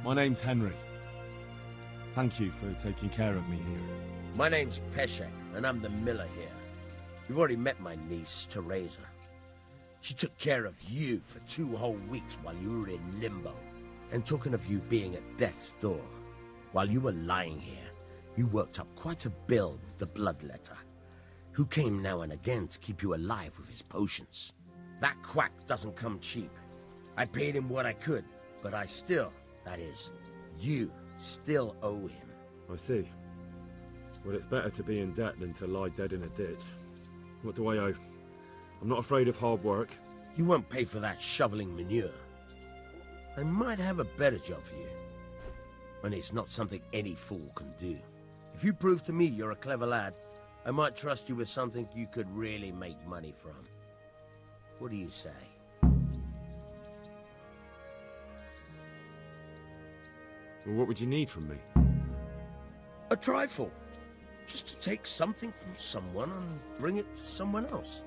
My name's Henry. Thank you for taking care of me here. My name's Peshek, and I'm the miller here. You've already met my niece, Teresa. She took care of you for 2 whole weeks while you were in limbo. And talking of you being at death's door, while you were lying here, you worked up quite a bill with the bloodletter, who came now and again to keep you alive with his potions. That quack doesn't come cheap. I paid him what I could, but I still, that is, you still owe him. I see. Well, it's better to be in debt than to lie dead in a ditch. What do I owe? I'm not afraid of hard work. You won't pay for that shoveling manure. I might have a better job for you. And it's not something any fool can do. If you prove to me you're a clever lad, I might trust you with something you could really make money from. What do you say? Well, what would you need from me? A trifle. Just to take something from someone and bring it to someone else.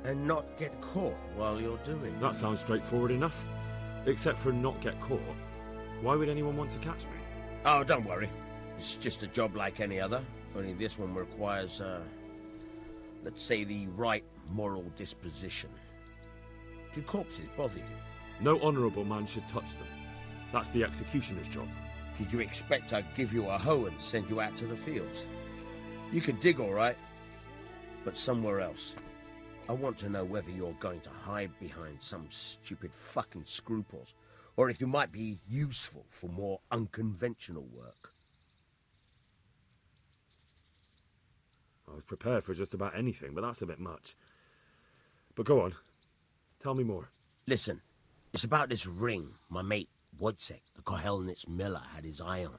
And not get caught while you're doing it. That sounds straightforward enough. Except for not get caught. Why would anyone want to catch me? Oh, don't worry. It's just a job like any other. Only this one requires, let's say, the right moral disposition. Do corpses bother you? No honourable man should touch them. That's the executioner's job. Did you expect I'd give you a hoe and send you out to the fields? You can dig all right, but somewhere else. I want to know whether you're going to hide behind some stupid fucking scruples, or if you might be useful for more unconventional work. I was prepared for just about anything, but that's a bit much. But go on. Tell me more. Listen, it's about this ring my mate Wojciech, the Kohelnitz miller, had his eye on.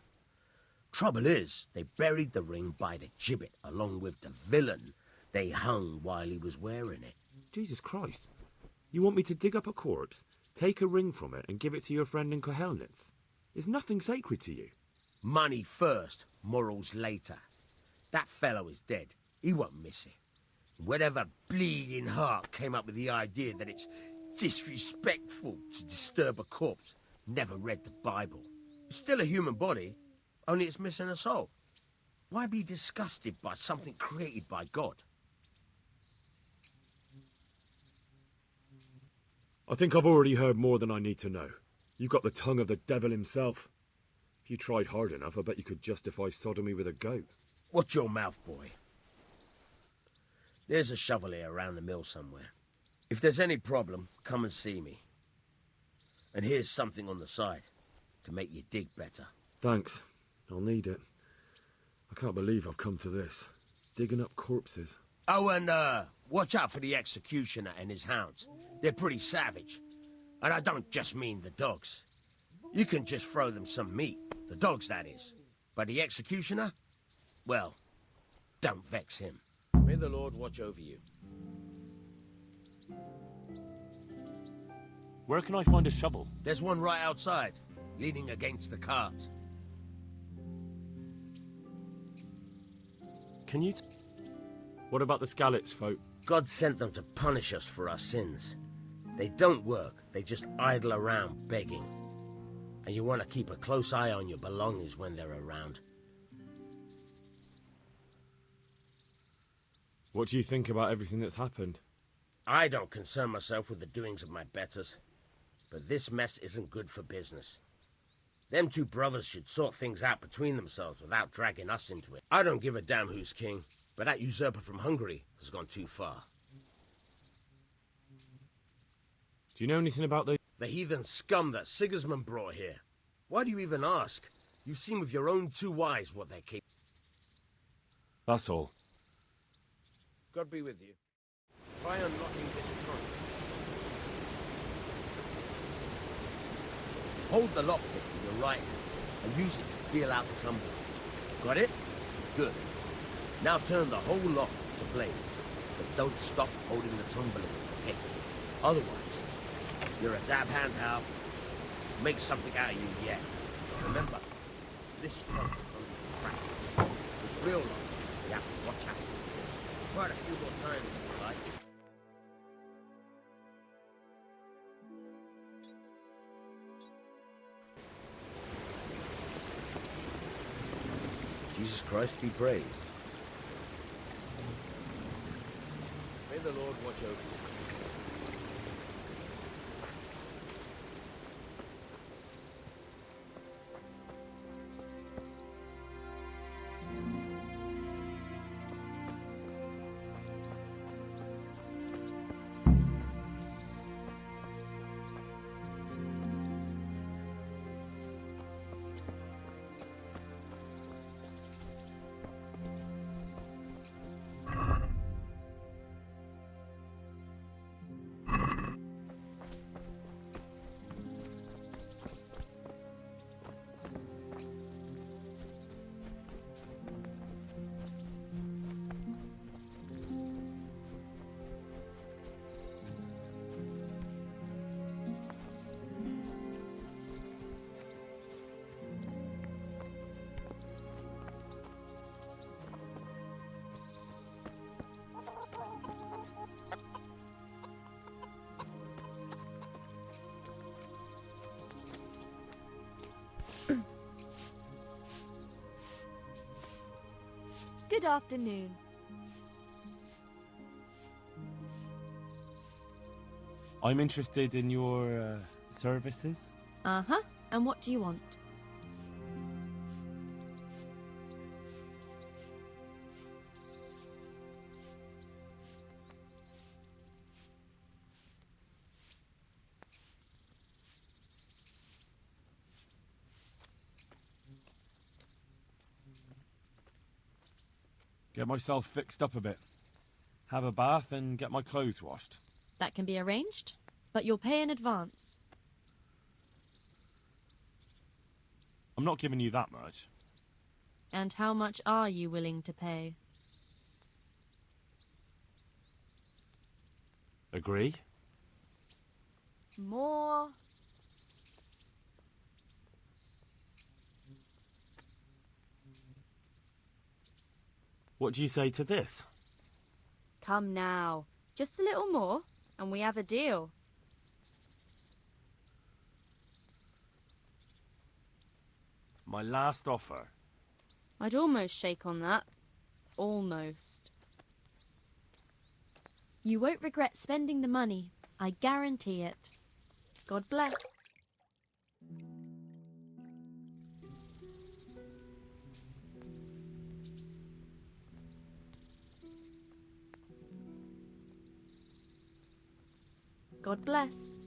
Trouble is, they buried the ring by the gibbet along with the villain they hung while he was wearing it. Jesus Christ. You want me to dig up a corpse, take a ring from it, and give it to your friend in Kohelnitz? Is nothing sacred to you? Money first, morals later. That fellow is dead. He won't miss it. Whatever bleeding heart came up with the idea that it's disrespectful to disturb a corpse never read the Bible. It's still a human body, only it's missing a soul. Why be disgusted by something created by God? I think I've already heard more than I need to know. You've got the tongue of the devil himself. If you tried hard enough, I bet you could justify sodomy with a goat. Watch your mouth, boy. There's a shovel here around the mill somewhere. If there's any problem, come and see me. And here's something on the side to make you dig better. Thanks. I'll need it. I can't believe I've come to this. Digging up corpses. Oh, and watch out for the executioner and his hounds. They're pretty savage. And I don't just mean the dogs. You can just throw them some meat. The dogs, that is. But the executioner? Well, don't vex him. May the Lord watch over you. Where can I find a shovel? There's one right outside, leaning against the cart. Can you... What about the Skalitz folk? God sent them to punish us for our sins. They don't work, they just idle around begging. And you want to keep a close eye on your belongings when they're around. What do you think about everything that's happened? I don't concern myself with the doings of my betters. But this mess isn't good for business. Them two brothers should sort things out between themselves without dragging us into it. I don't give a damn who's king, but that usurper from Hungary has gone too far. Do you know anything about the... The heathen scum that Sigismund brought here. Why do you even ask? You've seen with your own 2 eyes what they're capable. That's all. God be with you. Try unlocking this trunk. Hold the lockpick with your right hand and use it to feel out the tumbler. Got it? Good. Now turn the whole lock to blade, but don't stop holding the tumbler with the pick. Otherwise, you're a dab hand, pal. Make something out of you yet. Remember, this trunk's only practice. With real locks, you have to watch out. Quite a few more times if you like. Jesus Christ be praised. May the Lord watch over you. Good afternoon. I'm interested in your services. Uh-huh. And what do you want? Get myself fixed up a bit. Have a bath and get my clothes washed. That can be arranged, but you'll pay in advance. I'm not giving you that much. And how much are you willing to pay? Agree? More. What do you say to this? Come now. Just a little more, and we have a deal. My last offer. I'd almost shake on that. Almost. You won't regret spending the money. I guarantee it. God bless. God bless.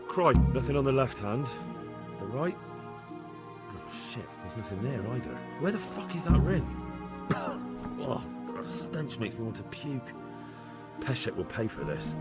Christ, nothing on the left hand. The right? Oh shit, there's nothing there either. Where the fuck is that ring? Oh, the stench makes me want to puke. Peshek will pay for this.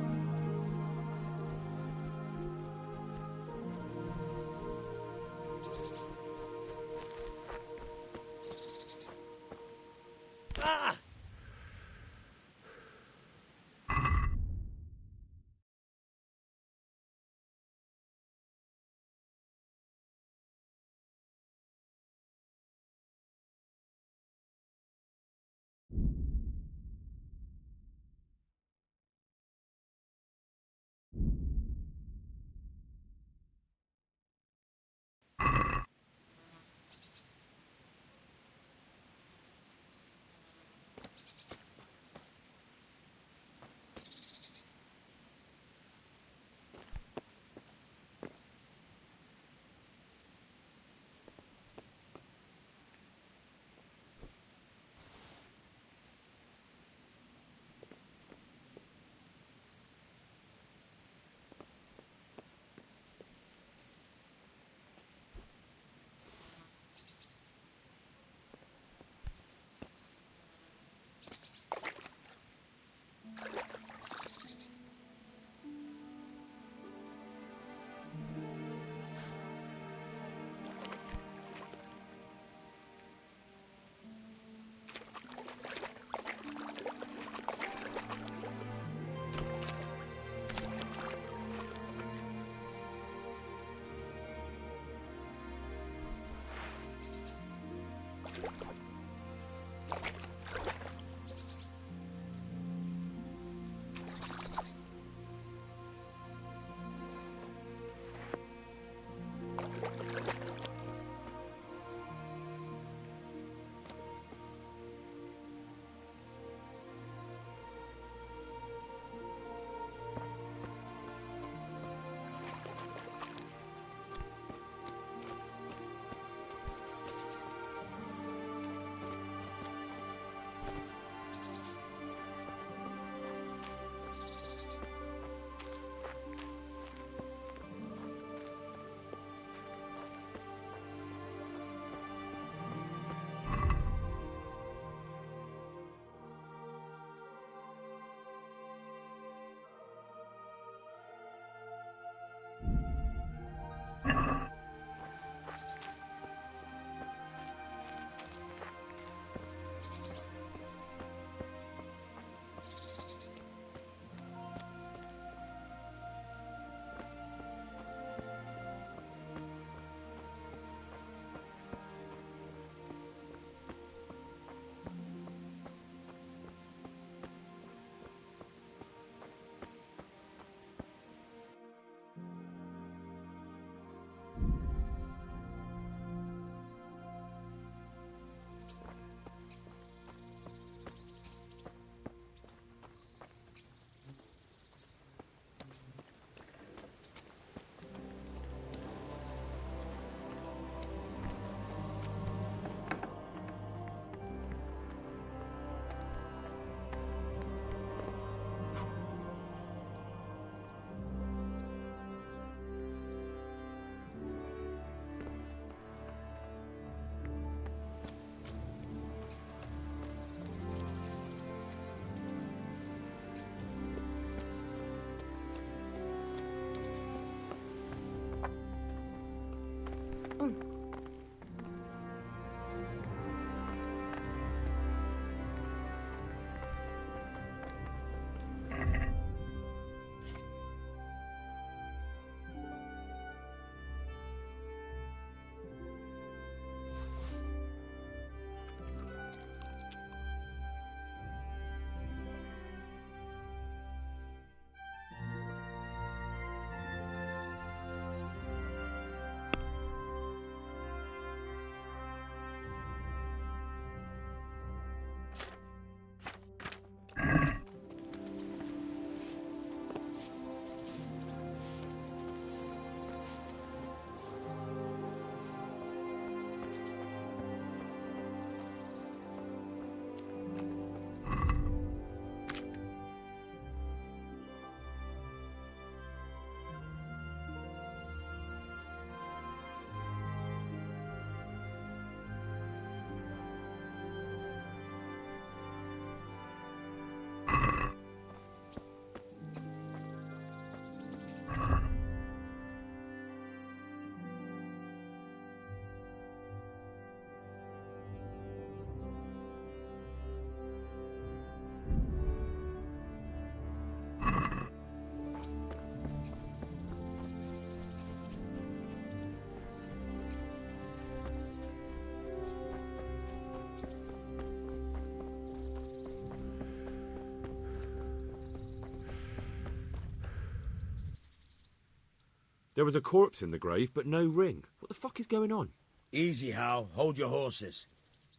There was a corpse in the grave, but no ring. What the fuck is going on? Easy, Hal. Hold your horses.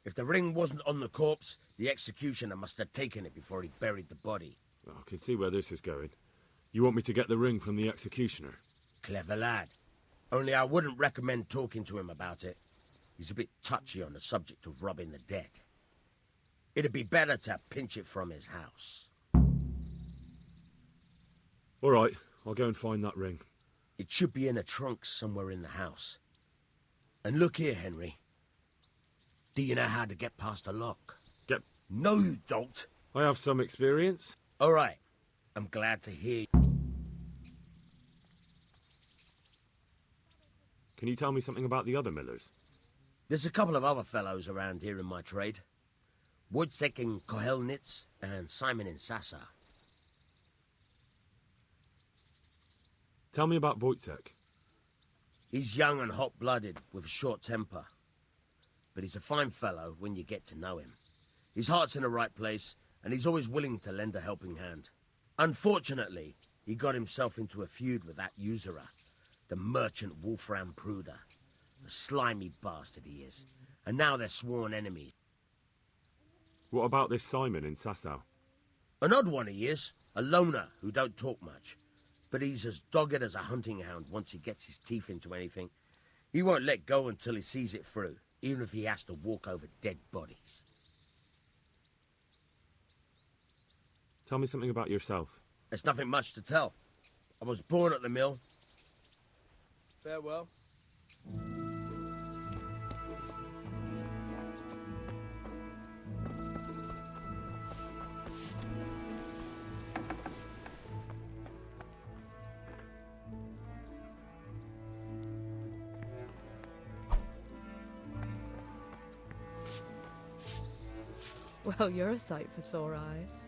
If the ring wasn't on the corpse, the executioner must have taken it before he buried the body. Oh, I can see where this is going. You want me to get the ring from the executioner? Clever lad. Only I wouldn't recommend talking to him about it. He's a bit touchy on the subject of robbing the dead. It'd be better to pinch it from his house. All right, I'll go and find that ring. It should be in a trunk somewhere in the house. And look here, Henry. Do you know how to get past a lock? No, you don't. I have some experience. All right. I'm glad to hear. Can you tell me something about the other millers? There's a couple of other fellows around here in my trade. Wojciech in Kohelnitz and Simon in Sassa. Tell me about Wojciech. He's young and hot-blooded with a short temper. But he's a fine fellow when you get to know him. His heart's in the right place, and he's always willing to lend a helping hand. Unfortunately, he got himself into a feud with that usurer, the merchant Wolfram Pruder. A slimy bastard he is. And now they're sworn enemies. What about this Simon in Sasau? An odd one he is. A loner who don't talk much. But he's as dogged as a hunting hound once he gets his teeth into anything. He won't let go until he sees it through, even if he has to walk over dead bodies. Tell me something about yourself. There's nothing much to tell. I was born at the mill. Farewell. Well, you're a sight for sore eyes.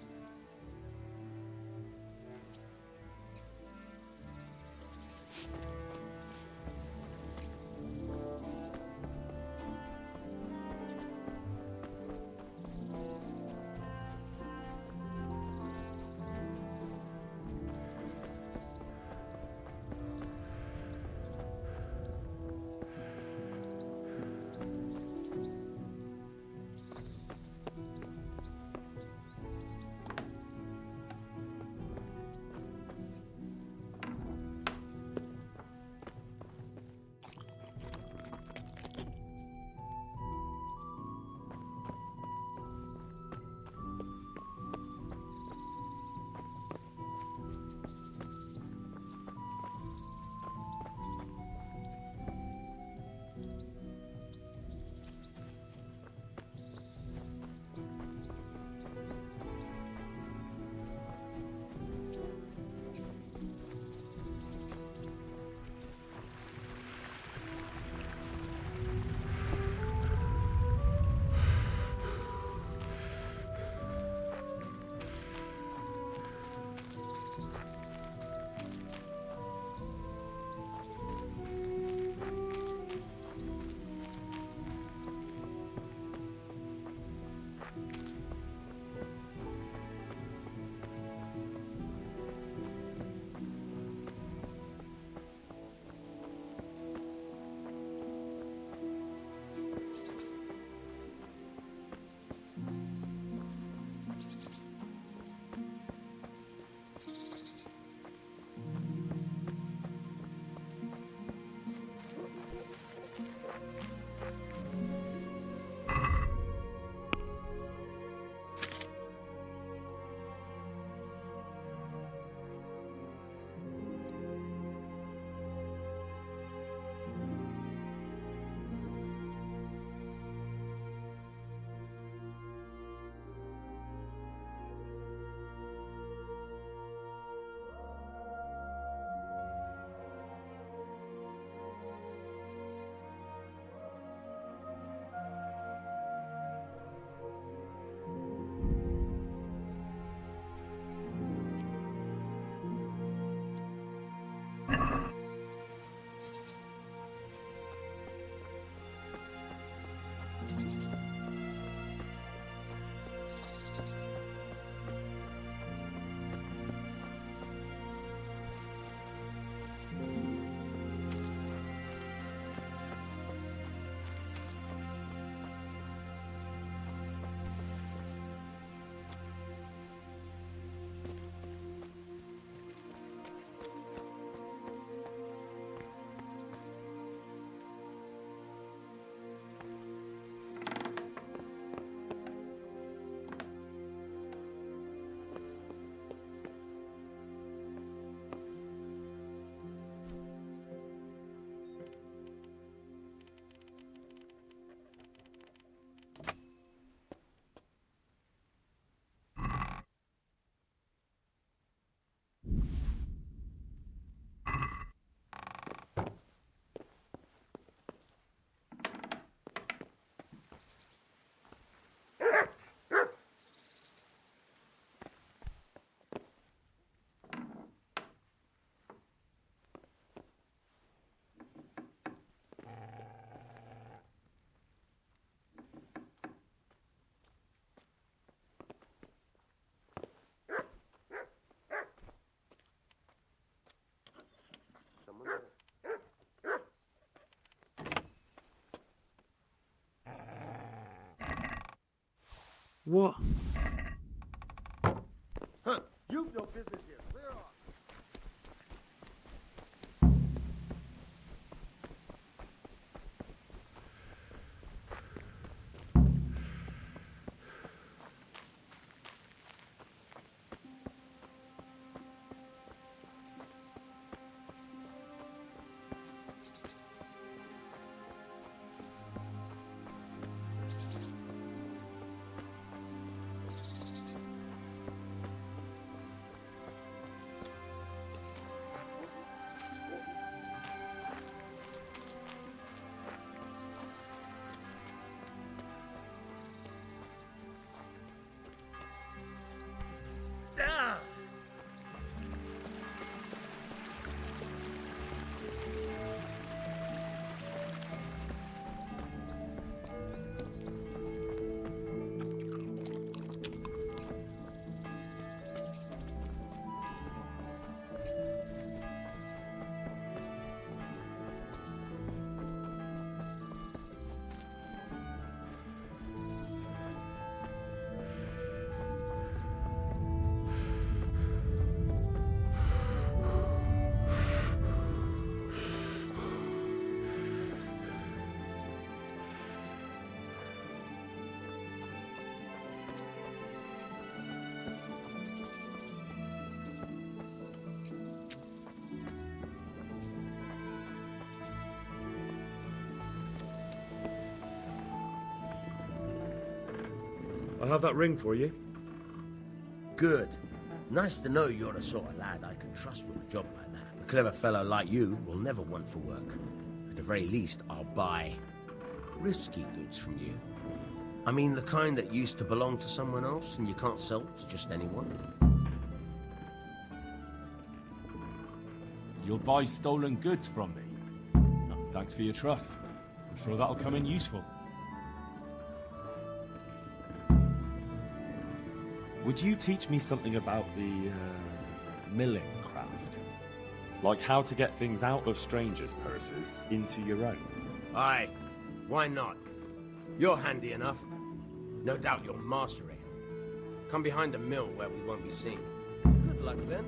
What? Huh. You've no business here. Clear off. I have that ring for you. Good. Nice to know you're the sort of lad I can trust with a job like that. A clever fellow like you will never want for work. At the very least, I'll buy risky goods from you. I mean, the kind that used to belong to someone else and you can't sell to just anyone. You'll buy stolen goods from me. Oh, thanks for your trust. I'm sure that'll come in useful. Would you teach me something about the milling craft? Like how to get things out of strangers' purses into your own? Aye, why not? You're handy enough. No doubt you'll master it. Come behind the mill where we won't be seen. Good luck then.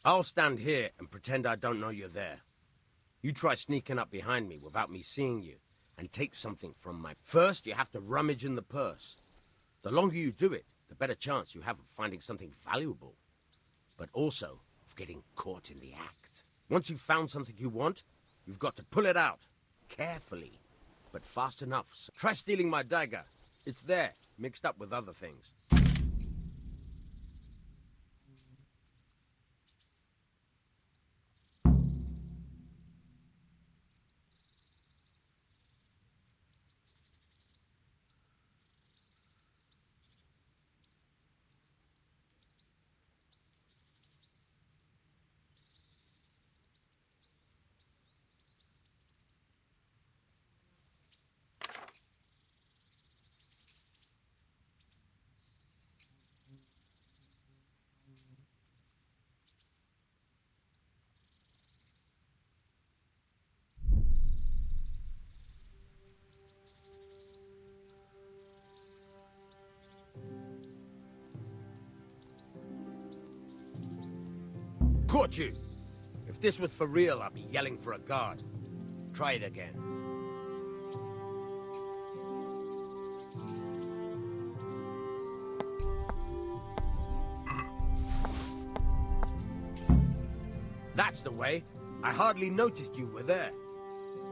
I'll stand here and pretend I don't know you're there. You try sneaking up behind me without me seeing you, and take something from my... First, you have to rummage in the purse. The longer you do it, the better chance you have of finding something valuable. But also, of getting caught in the act. Once you've found something you want, you've got to pull it out. Carefully, but fast enough. So try stealing my dagger. It's there, mixed up with other things. Caught you! If this was for real, I'd be yelling for a guard. Try it again. That's the way. I hardly noticed you were there.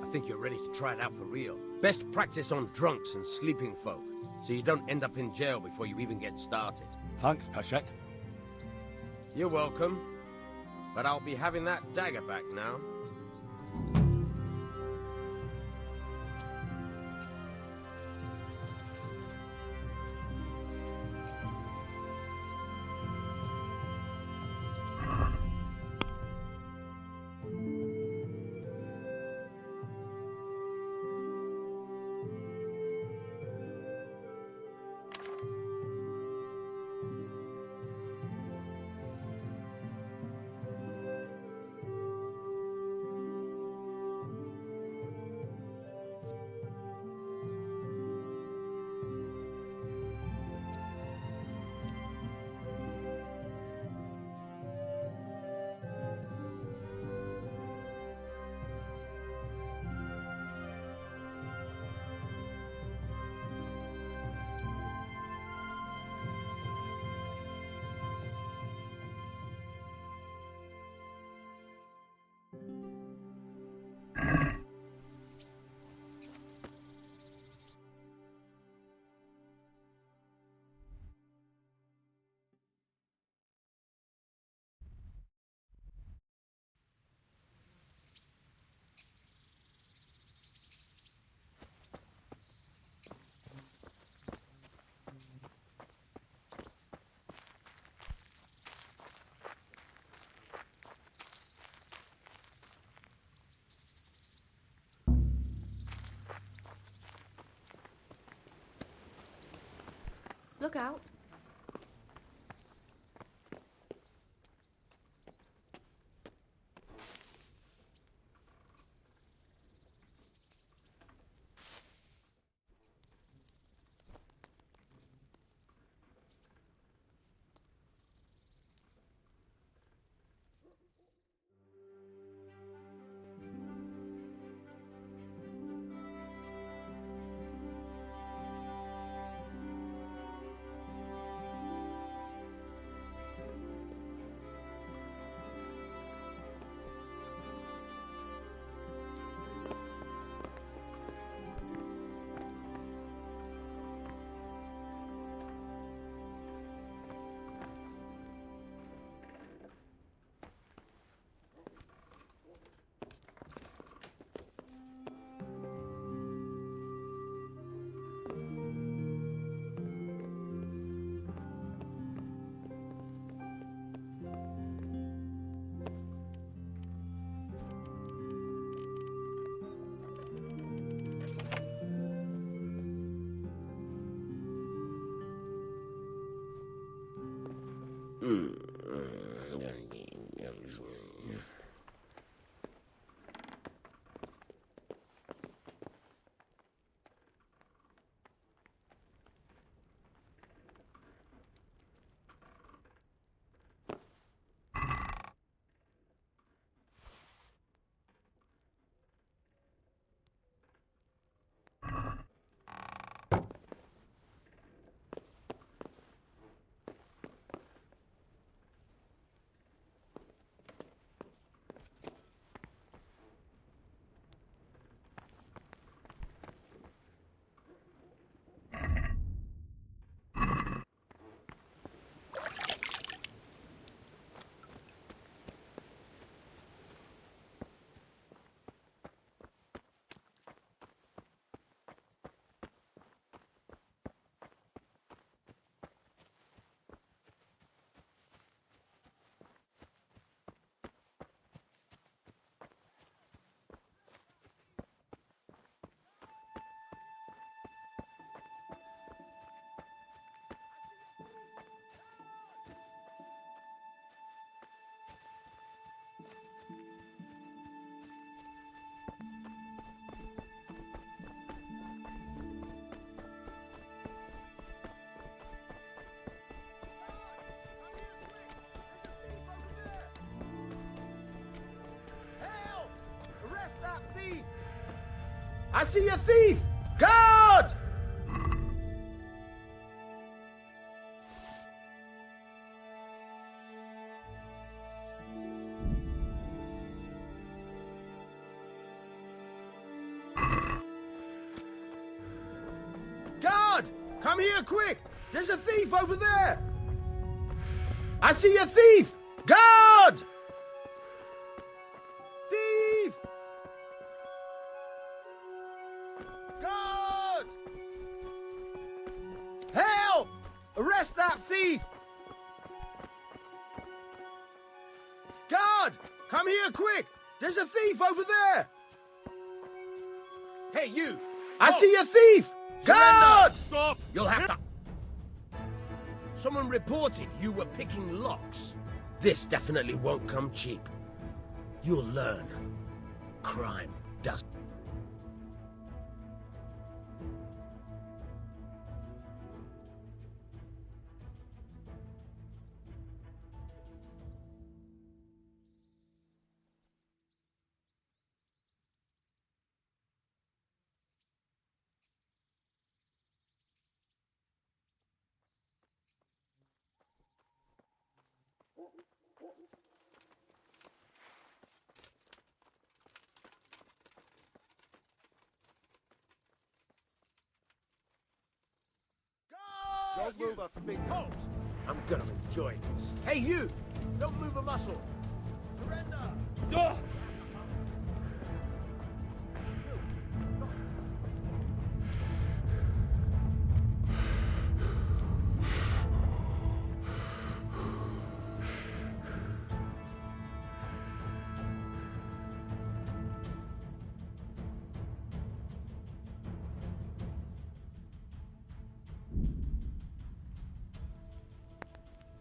I think you're ready to try it out for real. Best practice on drunks and sleeping folk, so you don't end up in jail before you even get started. Thanks, Peshek. You're welcome. But I'll be having that dagger back now. Look out. I see a thief! Guard! Guard! Come here quick! There's a thief over there! I see a thief! Guard! Thief! Guard! Help! Arrest that thief! Guard! Come here quick! There's a thief over there! Hey, you! I see a thief! Guard! Stop! You'll have to... Someone reported you were picking locks. This definitely won't come cheap. You'll learn. Crime does... Don't move a finger. Halt! I'm gonna enjoy this. Hey, you! Don't move a muscle. Surrender!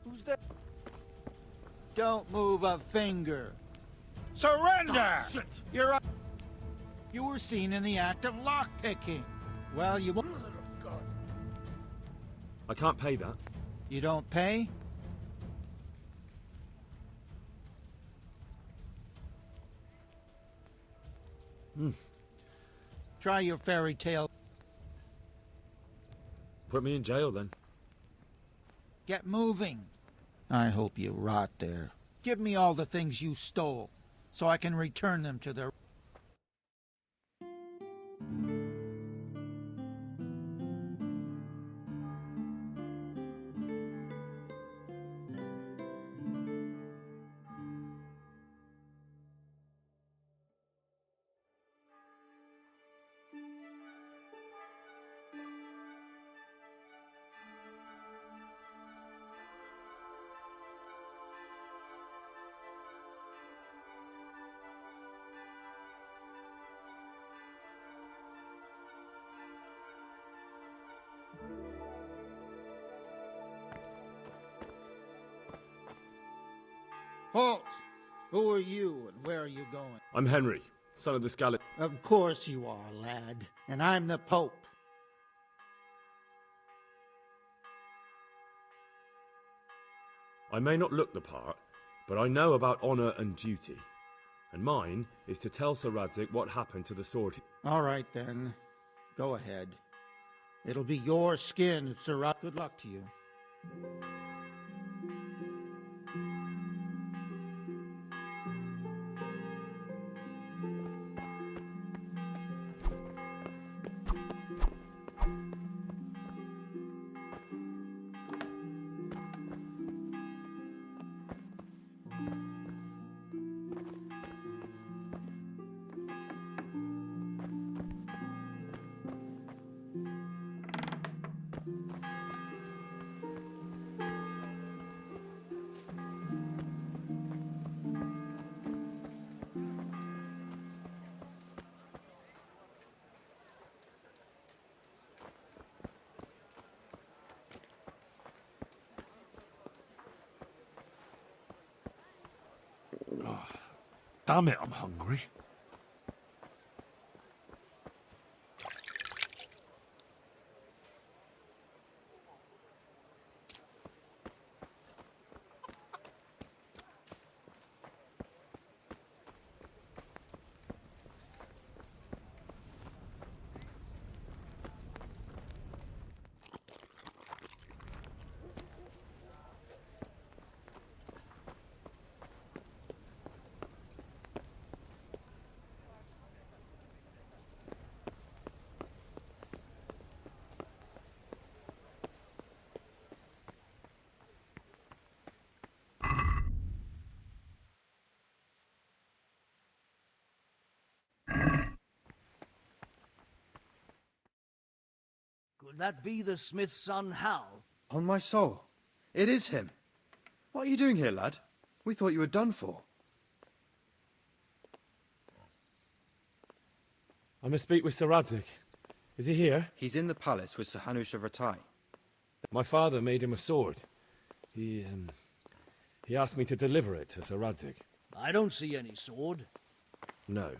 Who's there? Don't move a finger. Surrender! Oh, shit! You're up. You were seen in the act of lockpicking. Well, you won't. I can't pay that. You don't pay? Try your fairy tale. Put me in jail then. Get moving. I hope you rot there. Give me all the things you stole, so I can return them to their... Halt! Who are you, and where are you going? I'm Henry, son of the Scarlet. Of course you are, lad. And I'm the Pope. I may not look the part, but I know about honor and duty. And mine is to tell Sir Radzig what happened to the sword. All right, then. Go ahead. It'll be your skin, Sir Rod. Good luck to you. Damn it, I'm hungry. Could that be the smith's son, Hal? On my soul. It is him. What are you doing here, lad? We thought you were done for. I must speak with Sir Radzig. Is he here? He's in the palace with Sir Hanush of Ratai. My father made him a sword. He asked me to deliver it to Sir Radzig. I don't see any sword. No.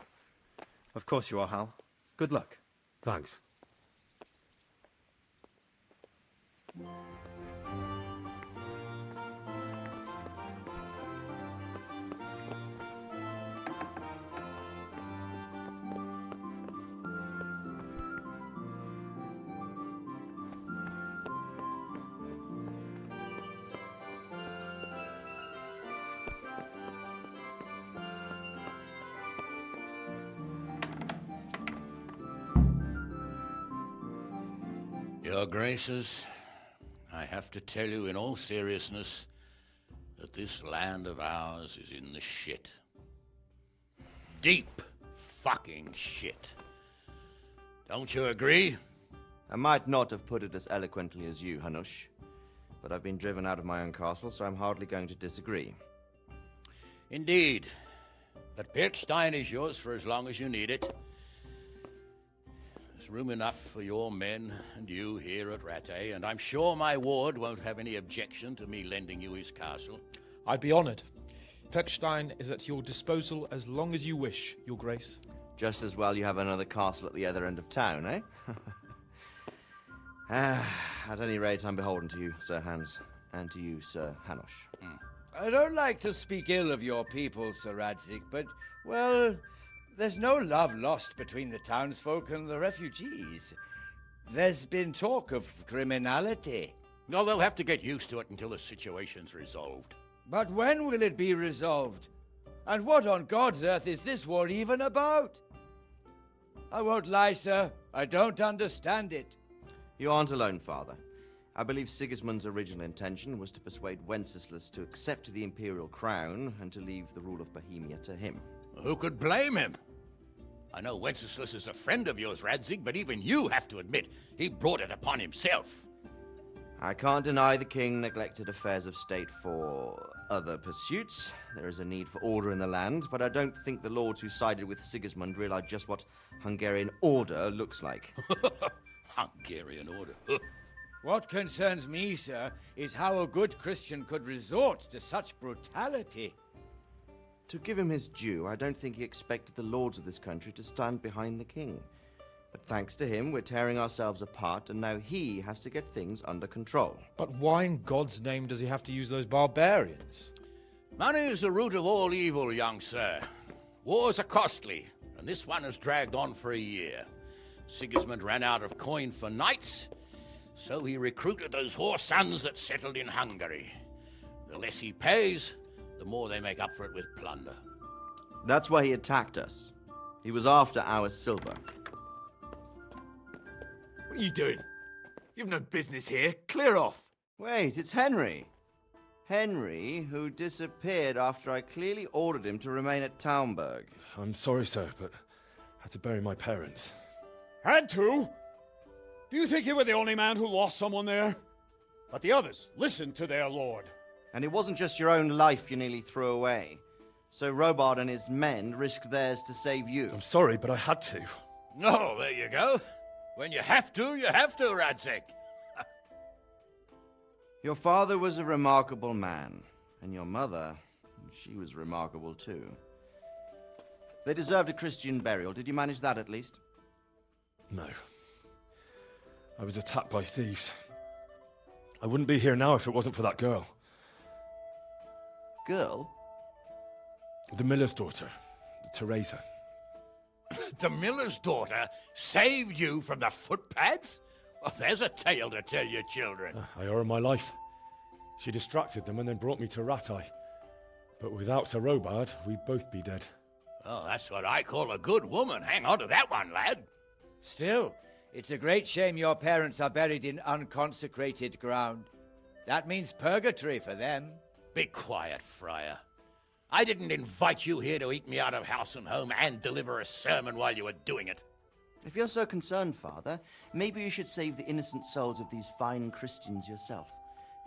Of course you are, Hal. Good luck. Thanks. Your Graces, I have to tell you in all seriousness that this land of ours is in the shit. Deep fucking shit. Don't you agree? I might not have put it as eloquently as you, Hanush, but I've been driven out of my own castle, so I'm hardly going to disagree. Indeed. But Pirtstein is yours for as long as you need it. There's room enough for your men and you here at Rattay, and I'm sure my ward won't have any objection to me lending you his castle. I'd be honoured. Pechstein is at your disposal as long as you wish, Your Grace. Just as well you have another castle at the other end of town, eh? At any rate, I'm beholden to you, Sir Hans, and to you, Sir Hanush. I don't like to speak ill of your people, Sir Radzig, but, well, there's no love lost between the townsfolk and the refugees. There's been talk of criminality. Well, they'll have to get used to it until the situation's resolved. But when will it be resolved? And what on God's earth is this war even about? I won't lie, sir. I don't understand it. You aren't alone, Father. I believe Sigismund's original intention was to persuade Wenceslas to accept the imperial crown and to leave the rule of Bohemia to him. Who could blame him? I know Wenceslas is a friend of yours, Radzig, but even you have to admit he brought it upon himself. I can't deny the king neglected affairs of state for other pursuits. There is a need for order in the land, but I don't think the lords who sided with Sigismund realized just what Hungarian order looks like. Hungarian order? What concerns me, sir, is how a good Christian could resort to such brutality. To give him his due, I don't think he expected the lords of this country to stand behind the king. But thanks to him, we're tearing ourselves apart, and now he has to get things under control. But why in God's name does he have to use those barbarians? Money is the root of all evil, young sir. Wars are costly, and this one has dragged on for a year. Sigismund ran out of coin for knights, so he recruited those whore sons that settled in Hungary. The less he pays, the more they make up for it with plunder. That's why he attacked us. He was after our silver. What are you doing? You've no business here. Clear off. Wait, it's Henry. Henry, who disappeared after I clearly ordered him to remain at Taumberg. I'm sorry, sir, but I had to bury my parents. Had to? Do you think you were the only man who lost someone there? But the others listened to their lord. And it wasn't just your own life you nearly threw away. So Robard and his men risked theirs to save you. I'm sorry, but I had to. Oh, there you go. When you have to, Radzig. Your father was a remarkable man, and your mother, she was remarkable too. They deserved a Christian burial. Did you manage that at least? No. I was attacked by thieves. I wouldn't be here now if it wasn't for that girl. Girl? The miller's daughter, Teresa. The miller's daughter saved you from the footpads? Well, there's a tale to tell your children. I owe her my life. She distracted them and then brought me to Rattay. But without Sir Robard, we'd both be dead. Oh, that's what I call a good woman. Hang on to that one, lad. Still, it's a great shame your parents are buried in unconsecrated ground. That means purgatory for them. Be quiet, Friar. I didn't invite you here to eat me out of house and home and deliver a sermon while you were doing it. If you're so concerned, Father, maybe you should save the innocent souls of these fine Christians yourself.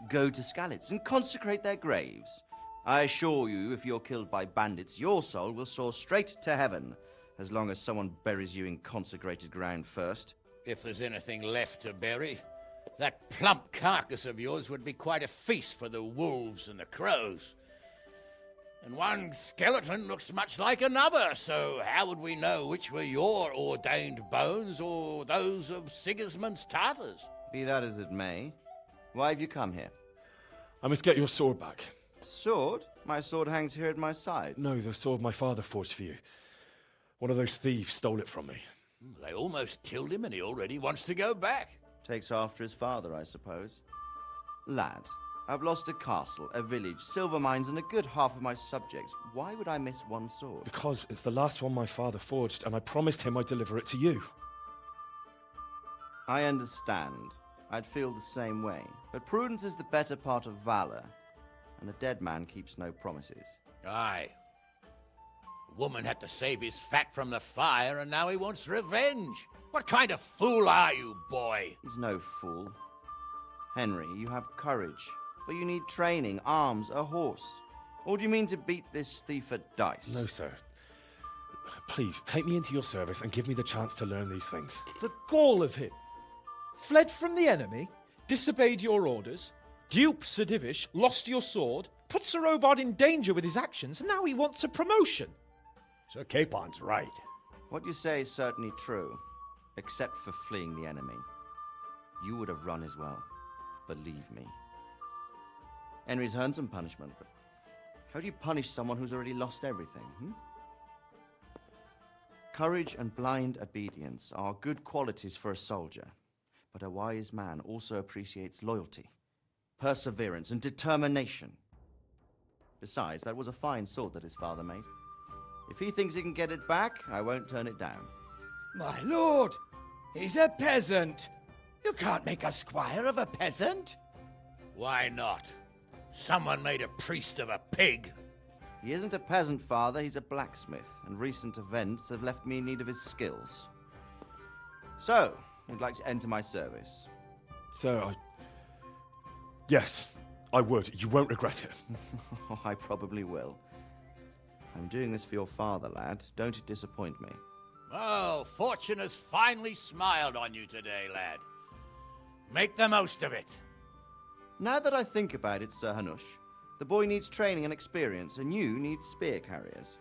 Go to Skalitz and consecrate their graves. I assure you, if you're killed by bandits, your soul will soar straight to heaven, as long as someone buries you in consecrated ground first. If there's anything left to bury, that plump carcass of yours would be quite a feast for the wolves and the crows. And one skeleton looks much like another, so how would we know which were your ordained bones or those of Sigismund's Tartars? Be that as it may, why have you come here? I must get your sword back. Sword? My sword hangs here at my side. No, the sword my father forged for you. One of those thieves stole it from me. They almost killed him and he already wants to go back. Takes after his father, I suppose. Lad, I've lost a castle, a village, silver mines, and a good half of my subjects. Why would I miss one sword? Because it's the last one my father forged, and I promised him I'd deliver it to you. I understand. I'd feel the same way. But prudence is the better part of valor, and a dead man keeps no promises. Aye. The woman had to save his fat from the fire, and now he wants revenge. What kind of fool are you, boy? He's no fool. Henry, you have courage, but you need training, arms, a horse. Or do you mean to beat this thief at dice? No, sir. Please, take me into your service and give me the chance to learn these things. The gall of him. Fled from the enemy, disobeyed your orders, duped Sir Divish, lost your sword, put Sir Robard in danger with his actions, and now he wants a promotion. Sir Capon's right. What you say is certainly true, except for fleeing the enemy. You would have run as well, believe me. Henry's earned some punishment, but how do you punish someone who's already lost everything, Courage and blind obedience are good qualities for a soldier, but a wise man also appreciates loyalty, perseverance, and determination. Besides, that was a fine sword that his father made. If he thinks he can get it back, I won't turn it down. My lord, he's a peasant. You can't make a squire of a peasant. Why not? Someone made a priest of a pig. He isn't a peasant, father, he's a blacksmith, and recent events have left me in need of his skills. So, you'd like to enter my service? Sir, Yes, I would. You won't regret it. I probably will. I'm doing this for your father, lad. Don't it disappoint me. Oh, fortune has finally smiled on you today, lad. Make the most of it. Now that I think about it, Sir Hanush, the boy needs training and experience, and you need spear carriers.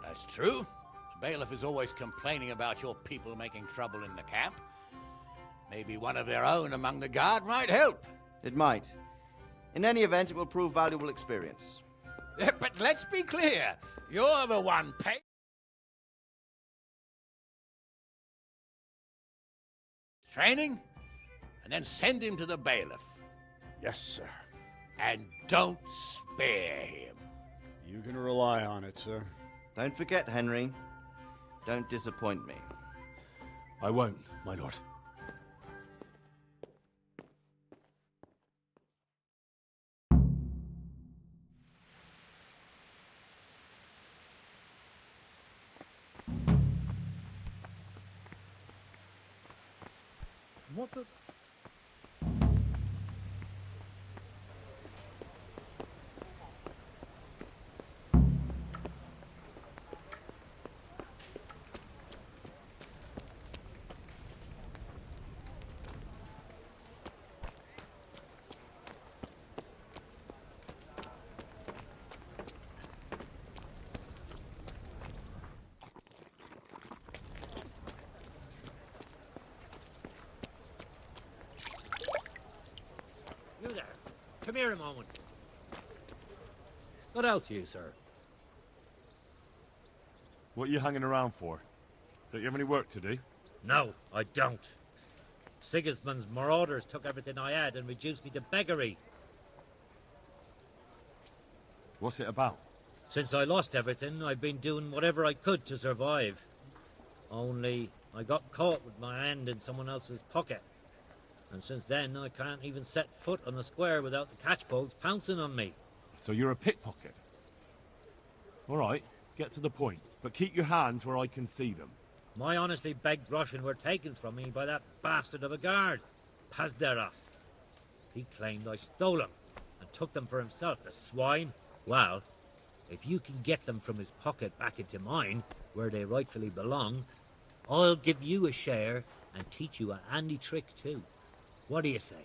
That's true. The bailiff is always complaining about your people making trouble in the camp. Maybe one of their own among the guard might help. It might. In any event, it will prove valuable experience. But let's be clear. You're the one paid. Training, and then send him to the bailiff. Yes, sir. And don't spare him. You can rely on it, sir. Don't forget, Henry. Don't disappoint me. I won't, my lord. What the... You there. Come here a moment. Good out to you, sir. What are you hanging around for? Don't you have any work to do? No, I don't. Sigismund's marauders took everything I had and reduced me to beggary. What's it about? Since I lost everything, I've been doing whatever I could to survive. Only, I got caught with my hand in someone else's pocket. And since then, I can't even set foot on the square without the catchpoles pouncing on me. So you're a pickpocket? All right, get to the point. But keep your hands where I can see them. My honestly begged groschen were taken from me by that bastard of a guard, Pazderov. He claimed I stole them and took them for himself, the swine. Well, if you can get them from his pocket back into mine, where they rightfully belong, I'll give you a share and teach you a handy trick too. What do you say?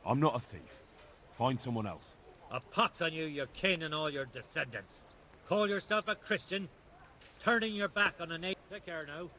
I'm not a thief. Find someone else. A pox on you, your kin and all your descendants. Call yourself a Christian, turning your back on a nation. Take care now.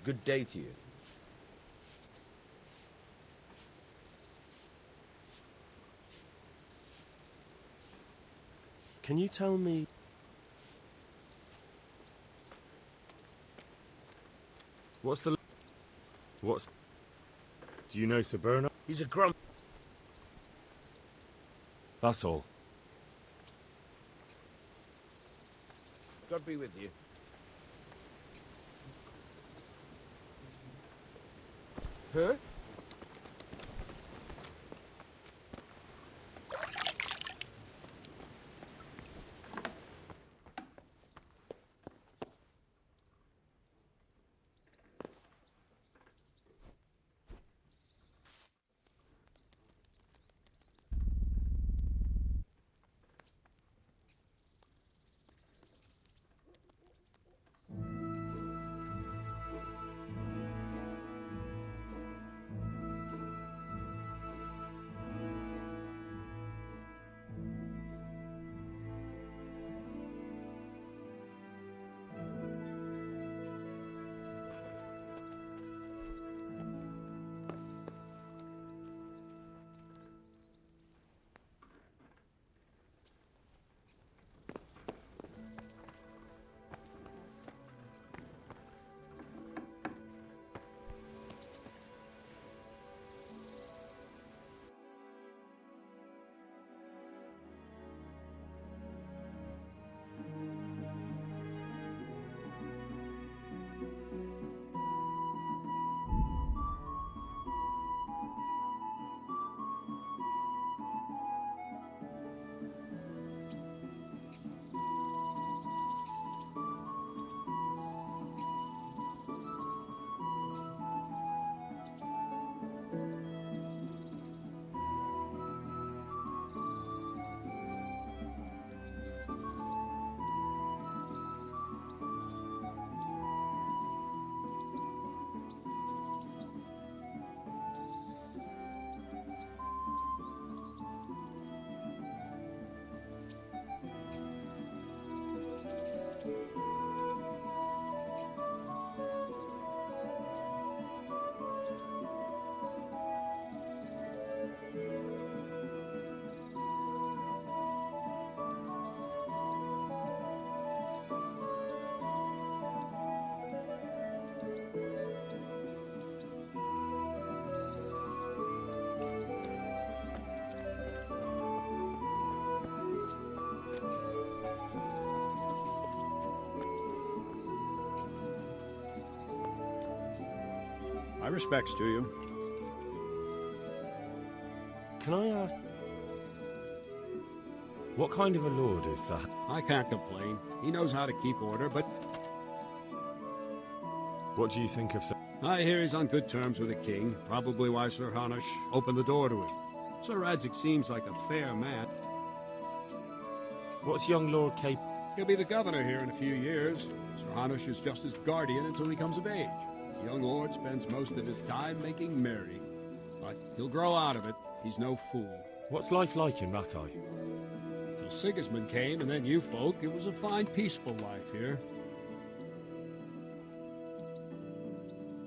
Good day to you. Can you tell me... What's the... What's... Do you know Sir Bernard? He's a grump. That's all. God be with you. Huh? My respects to you. Can I ask... What kind of a lord is that? I can't complain. He knows how to keep order, but... What do you think of Sir... I hear he's on good terms with the king. Probably why Sir Hanush opened the door to him. Sir Radzig seems like a fair man. What's young Lord Cape? He'll be the governor here in a few years. Sir Hanush is just his guardian until he comes of age. The young lord spends most of his time making merry. But he'll grow out of it. He's no fool. What's life like in Rattay? Till Sigismund came, and then you folk, it was a fine, peaceful life here.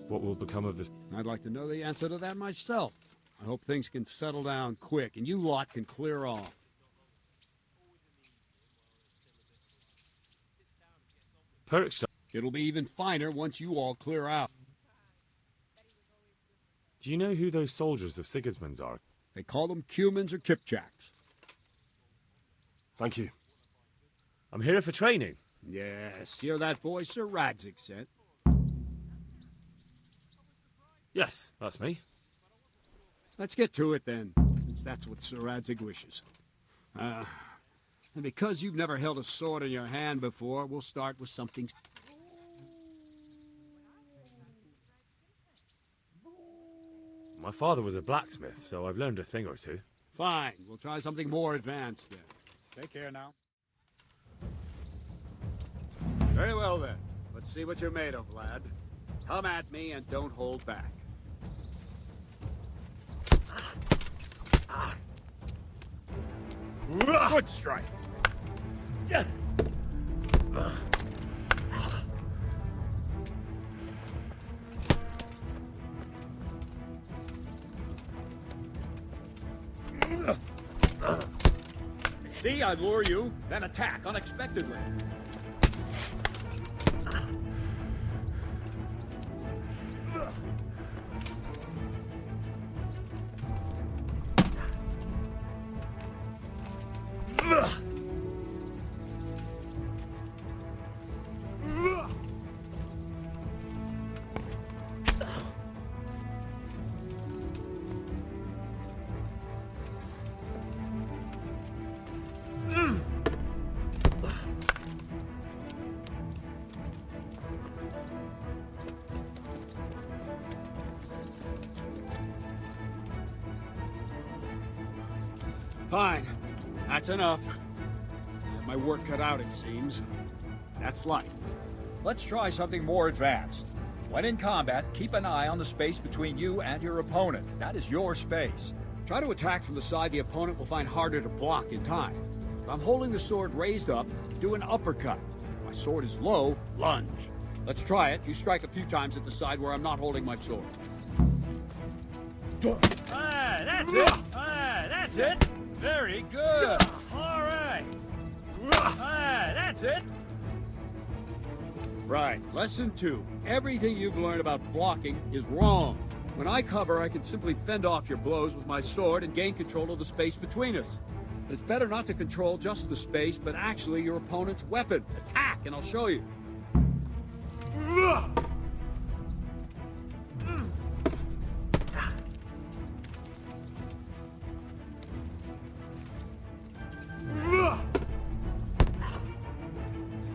What will become of this? I'd like to know the answer to that myself. I hope things can settle down quick, and you lot can clear off. Perkstone. It'll be even finer once you all clear out. Do you know who those soldiers of Sigismund's are? They call them Cumans or Kipchaks. Thank you. I'm here for training. Yes, you're that boy Sir Radzig sent. Yes, that's me. Let's get to it then, since that's what Sir Radzig wishes. And because you've never held a sword in your hand before, we'll start with something... My father was a blacksmith, so I've learned a thing or two. Fine, we'll try something more advanced then. Take care now. Very well then. Let's see what you're made of, lad. Come at me and don't hold back. Good strike. See, I lure you, then attack unexpectedly. Fine. That's enough. Got my work cut out, it seems. That's life. Let's try something more advanced. When in combat, keep an eye on the space between you and your opponent. That is your space. Try to attack from the side the opponent will find harder to block in time. If I'm holding the sword raised up, do an uppercut. If my sword is low, lunge. Let's try it. You strike a few times at the side where I'm not holding my sword. Ah, that's it! Ah, that's it! Very good! Alright! Ah, that's it! Right. Lesson 2. Everything you've learned about blocking is wrong. When I cover, I can simply fend off your blows with my sword and gain control of the space between us. But it's better not to control just the space, but actually your opponent's weapon. Attack, and I'll show you.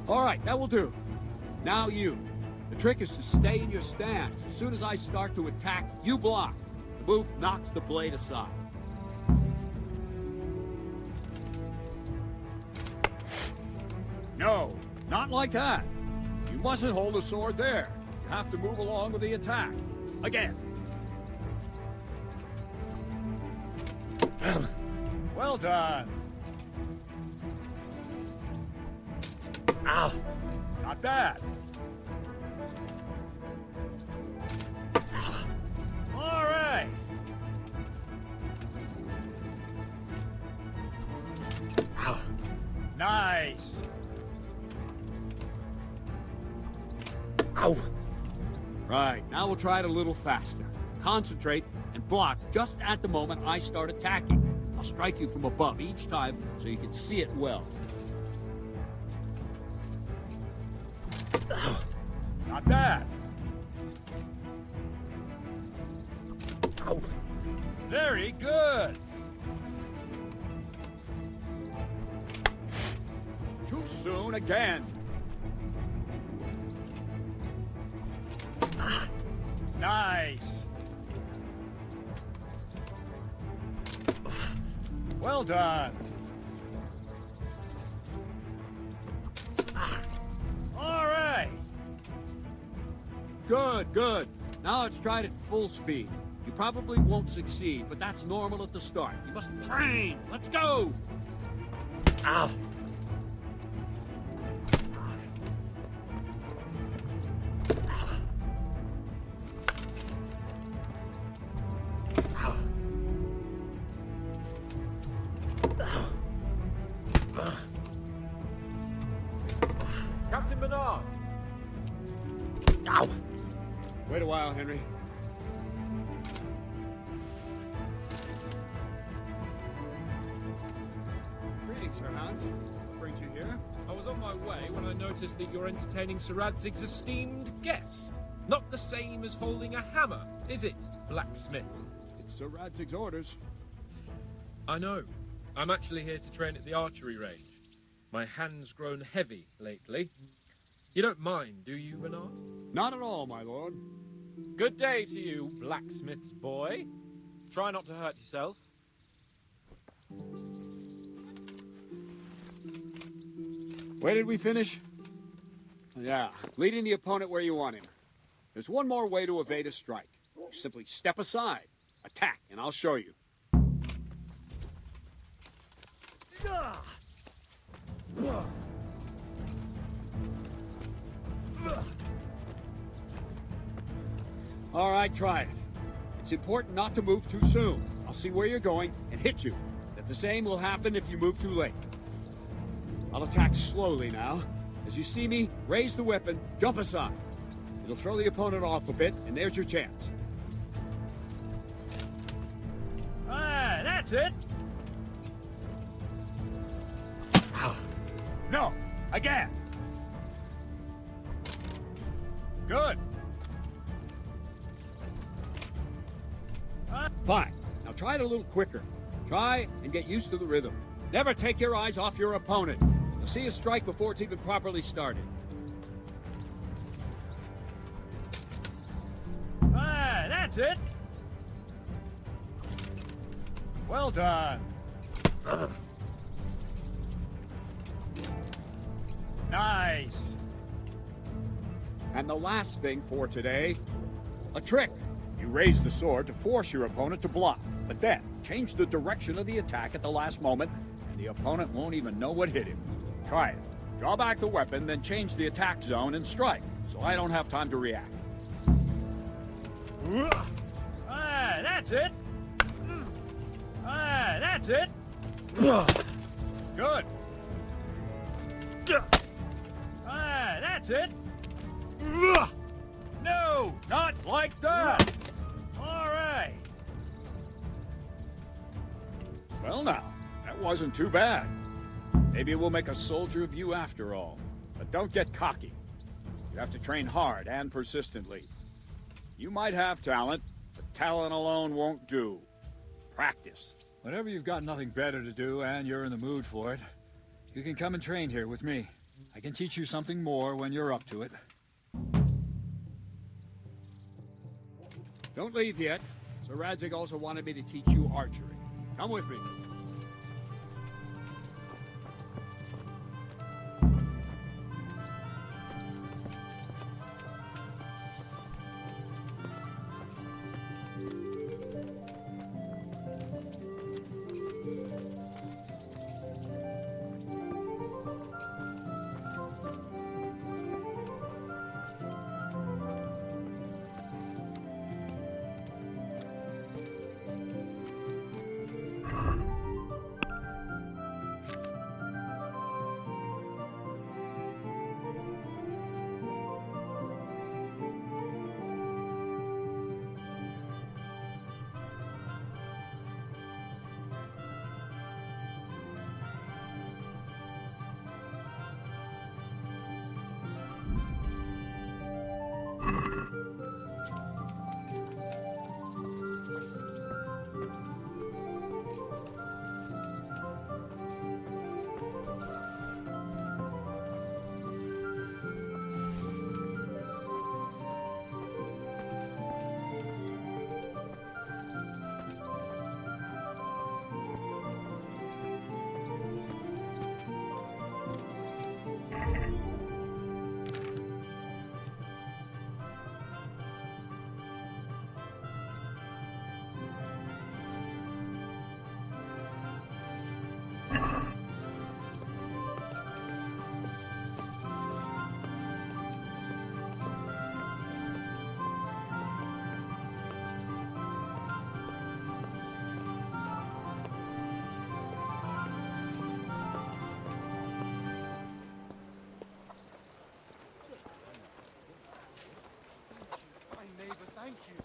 All right, that will do. Now you. The trick is to stay in your stance. As soon as I start to attack, you block. The move knocks the blade aside. No, not like that. You mustn't hold the sword there. You have to move along with the attack. Again. Well done! Ow! Not bad! Alright! Nice! Ow! Right, now we'll try it a little faster. Concentrate and block just at the moment I start attacking. I'll strike you from above each time so you can see it well. Not bad! Ow! Very good! Too soon again. Nice! Well done! Alright! Good, good. Now let's try it at full speed. You probably won't succeed, but that's normal at the start. You must train. Let's go! Ow! Captain Bernard! Ow! Wait a while, Henry. Greetings, Sir Hans. What brings you here? I was on my way when I noticed that you're entertaining Sir Radzig's esteemed guest. Not the same as holding a hammer, is it, blacksmith? It's Sir Radzig's orders. I know. I'm actually here to train at the archery range. My hand's grown heavy lately. You don't mind, do you, Bernard? Not at all, my lord. Good day to you, blacksmith's boy. Try not to hurt yourself. Where did we finish? Yeah, leading the opponent where you want him. There's one more way to evade a strike. You simply step aside, attack, and I'll show you. All right, try it. It's important not to move too soon. I'll see where you're going and hit you. But the same will happen if you move too late. I'll attack slowly now. As you see me, raise the weapon, jump aside. It'll throw the opponent off a bit, and there's your chance. Ah, that's it. No, again. Good. Fine. Now try it a little quicker. Try and get used to the rhythm. Never take your eyes off your opponent. You'll see a strike before it's even properly started. Ah, that's it. Well done. Nice. And the last thing for today, a trick. You raise the sword to force your opponent to block, but then change the direction of the attack at the last moment, and the opponent won't even know what hit him. Try it. Draw back the weapon, then change the attack zone and strike, so I don't have time to react. Ah, that's it. Ah, that's it. Good. Ah, that's it. No, not like that. All right. Well now, that wasn't too bad. Maybe we'll make a soldier of you after all. But don't get cocky. You have to train hard and persistently. You might have talent, but talent alone won't do. Practice. Whenever you've got nothing better to do and you're in the mood for it, you can come and train here with me. I can teach you something more when you're up to it. Don't leave yet. Sir Radzig also wanted me to teach you archery. Come with me. Thank you.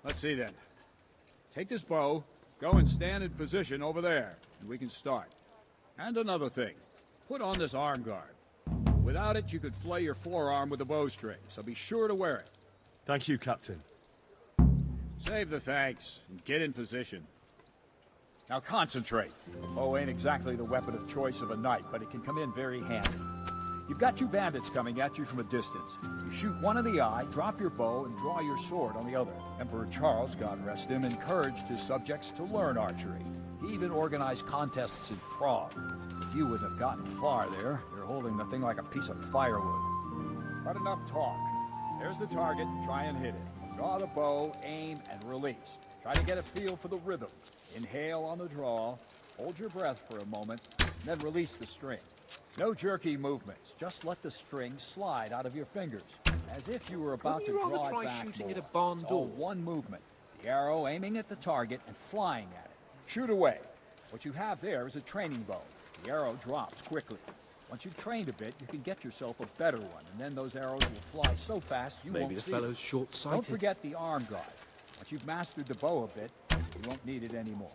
Let's see then. Take this bow, go and stand in position over there, and we can start. And another thing, put on this arm guard. Without it, you could flay your forearm with a bowstring, so be sure to wear it. Thank you, Captain. Save the thanks, and get in position. Now concentrate. The bow ain't exactly the weapon of choice of a knight, but it can come in very handy. You've got two bandits coming at you from a distance. You shoot one in the eye, drop your bow, and draw your sword on the other. Emperor Charles, God rest him, encouraged his subjects to learn archery. He even organized contests in Prague. If you wouldn't have gotten far there, you're holding the thing like a piece of firewood. But enough talk. There's the target, try and hit it. Draw the bow, aim, and release. Try to get a feel for the rhythm. Inhale on the draw, hold your breath for a moment, then release the string. No jerky movements, just let the string slide out of your fingers, as if you were about to draw it back shooting more. at a barn It's all door? one movement, the arrow aiming at the target and flying at it. Shoot away. What you have there is a training bow. The arrow drops quickly. Once you've trained a bit, you can get yourself a better one, and then those arrows will fly so fast you Maybe won't the see fellow's them. short-sighted. Don't forget the arm guard. Once you've mastered the bow a bit, you won't need it anymore.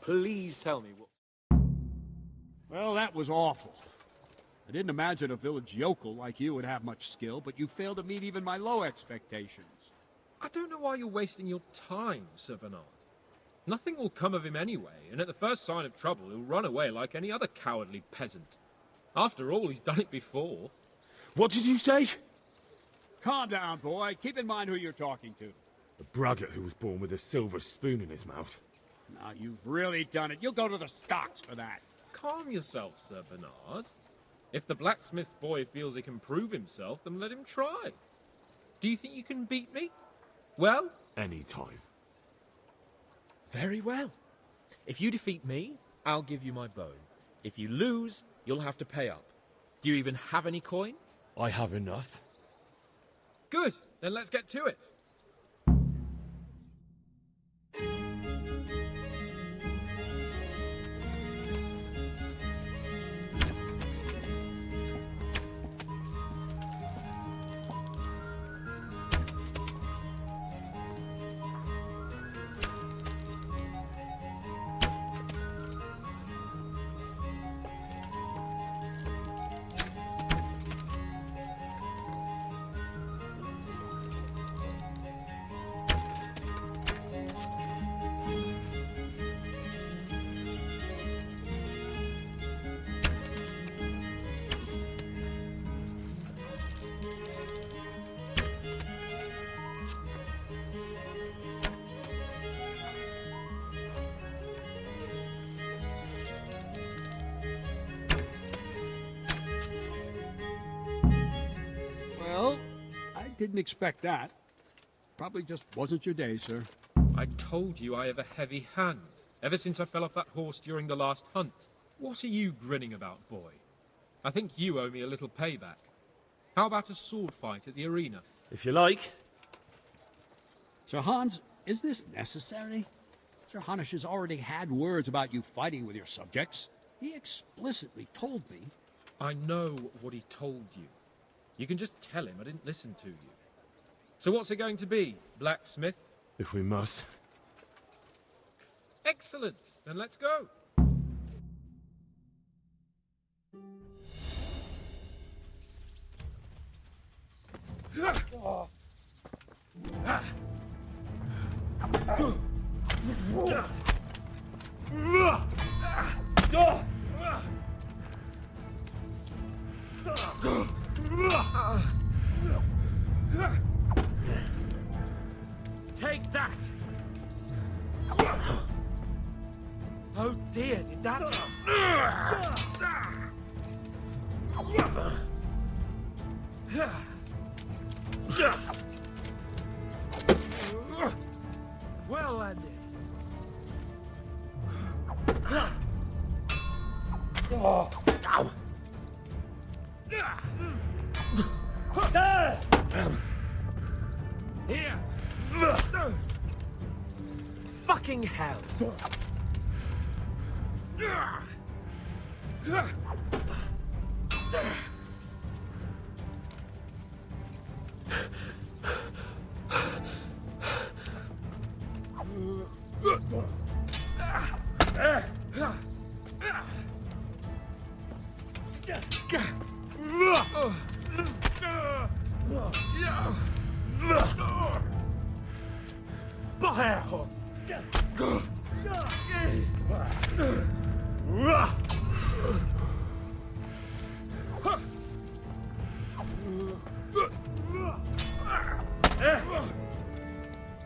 Please tell me what... Well, that was awful. I didn't imagine a village yokel like you would have much skill, but you failed to meet even my low expectations. I don't know why you're wasting your time, Sir Bernard. Nothing will come of him anyway, and at the first sign of trouble, he'll run away like any other cowardly peasant. After all, he's done it before. What did you say? Calm down, boy. Keep in mind who you're talking to. A braggart who was born with a silver spoon in his mouth. Now, you've really done it. You'll go to the stocks for that. Calm yourself, Sir Bernard. If the blacksmith boy feels he can prove himself, then let him try. Do you think you can beat me? Well? Any time. Very well. If you defeat me, I'll give you my bow. If you lose, you'll have to pay up. Do you even have any coin? I have enough. Good. Then let's get to it. Well, I didn't expect that. Probably just wasn't your day, sir. I told you I have a heavy hand, ever since I fell off that horse during the last hunt. What are you grinning about, boy? I think you owe me a little payback. How about a sword fight at the arena? If you like. Sir Hans, is this necessary? Sir Hanush has already had words about you fighting with your subjects. He explicitly told me. I know what he told you. You can just tell him I didn't listen to you. So what's it going to be, blacksmith? If we must. Excellent. Then let's go. Take that! Oh dear, did that... Well landed. Here. Fucking hell.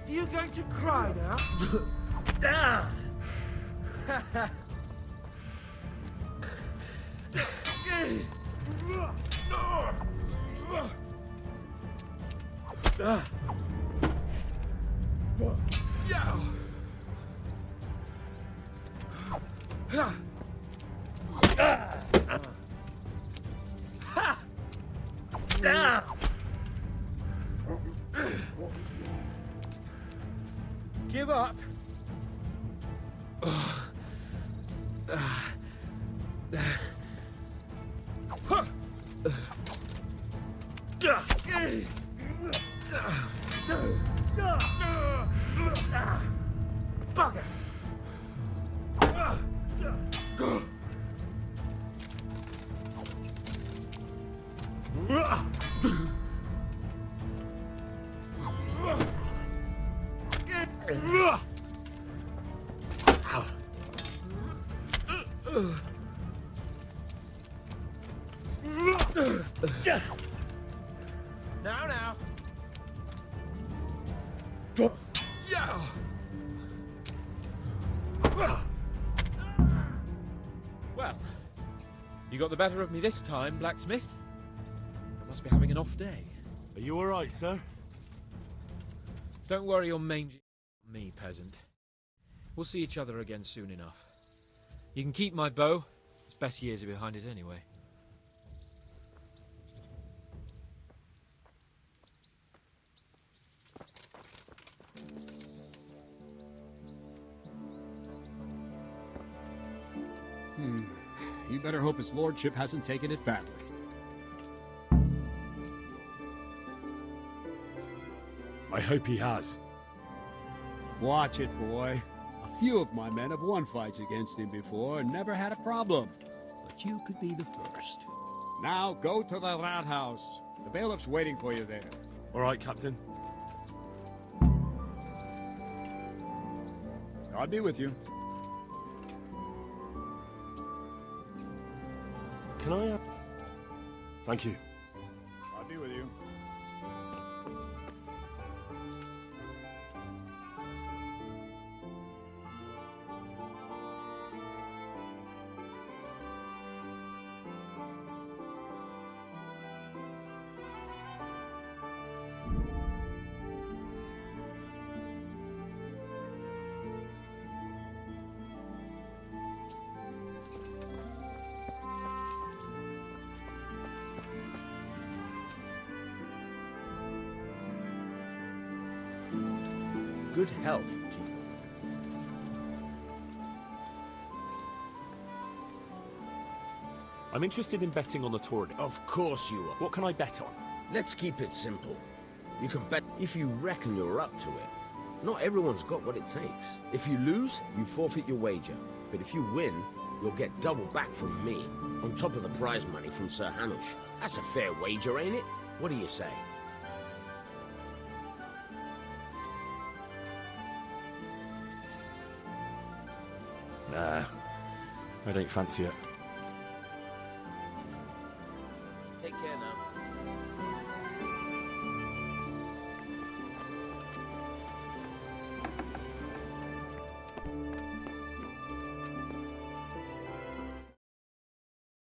You going to cry now? Give up. Bugger. Now. Yeah. Well, you got the better of me this time, blacksmith. I must be having an off day. Are you all right, sir? Don't worry your mangy me, peasant. We'll see each other again soon enough. You can keep my bow. Its best years are behind it anyway. You better hope his lordship hasn't taken it badly. I hope he has. Watch it, boy. A few of my men have won fights against him before and never had a problem. But you could be the first. Now go to the rat house. The bailiff's waiting for you there. All right, Captain. God be with you. Can I Thank you. God be with you. Good health to you. I'm interested in betting on the tournament. Of course you are. What can I bet on? Let's keep it simple. You can bet if you reckon you're up to it. Not everyone's got what it takes. If you lose, you forfeit your wager. But if you win, you'll get double back from me, on top of the prize money from Sir Hanush. That's a fair wager, ain't it? What do you say? Nah, I don't fancy it.